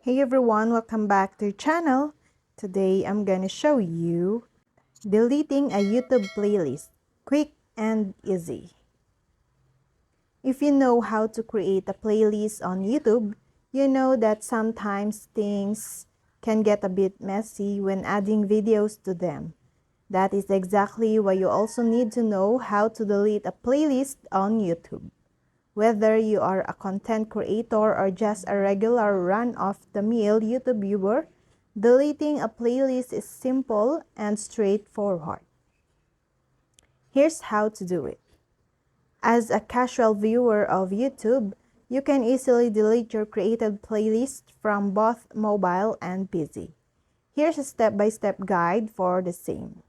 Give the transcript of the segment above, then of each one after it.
Hey everyone, welcome back to the channel. Today I'm gonna show you deleting a YouTube playlist, quick and easy. If you know how to create a playlist on YouTube, you know that sometimes things can get a bit messy when adding videos to them. That is exactly why you also need to know how to delete a playlist on YouTube. Whether you are a content creator or just a regular run-of-the-mill YouTube viewer, deleting a playlist is simple and straightforward. Here's how to do it. As a casual viewer of YouTube, you can easily delete your created playlist from both mobile and PC. Here's a step-by-step guide for the same.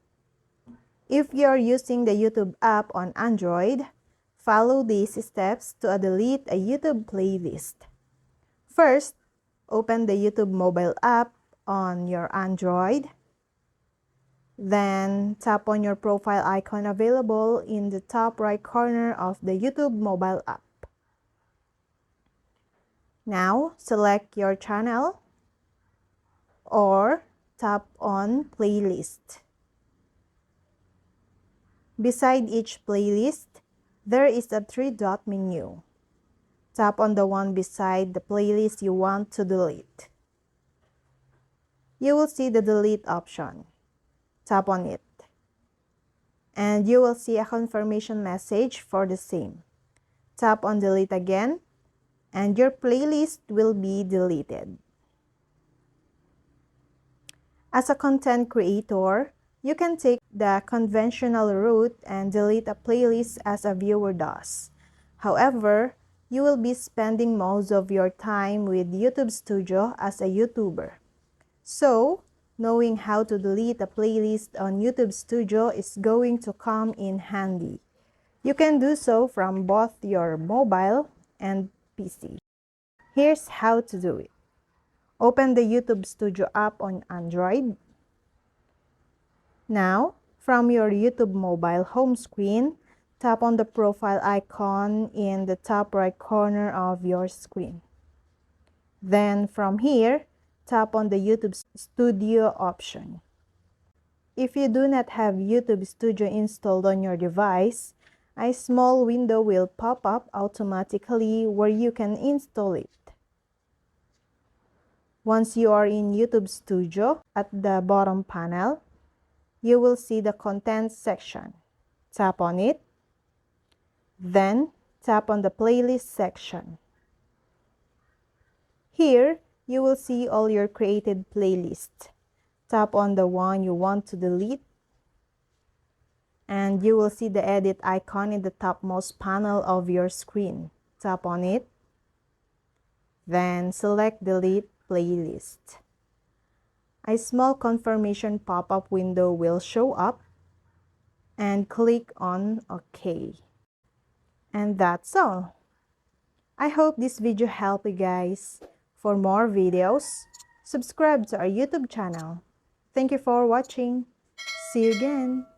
If you're using the YouTube app on Android, follow these steps to delete a YouTube playlist. First, open the YouTube mobile app on your Android. Then, tap on your profile icon available in the top right corner of the YouTube mobile app. Now, select your channel or tap on Playlist. Beside each playlist, there is a three-dot menu. Tap on the one beside the playlist you want to delete. You will see the delete option. Tap on it. And you will see a confirmation message for the same. Tap on delete again, and your playlist will be deleted. As a content creator, you can take the conventional route and delete a playlist as a viewer does. However, you will be spending most of your time with YouTube Studio as a YouTuber. So, knowing how to delete a playlist on YouTube Studio is going to come in handy. You can do so from both your mobile and PC. Here's how to do it. Open the YouTube Studio app on Android. Now, from your YouTube mobile home screen, tap on the profile icon in the top right corner of your screen. Then from here, tap on the YouTube Studio option. If you do not have YouTube Studio installed on your device, a small window will pop up automatically where you can install it. Once you are in YouTube Studio, at the bottom panel, you will see the Contents section. Tap on it. Then, tap on the Playlist section. Here, you will see all your created playlists. Tap on the one you want to delete, and you will see the edit icon in the topmost panel of your screen. Tap on it. Then, select Delete Playlist. A small confirmation pop-up window will show up, and click on OK. And that's all. I hope this video helped you guys. For more videos, subscribe to our YouTube channel. Thank you for watching. See you again.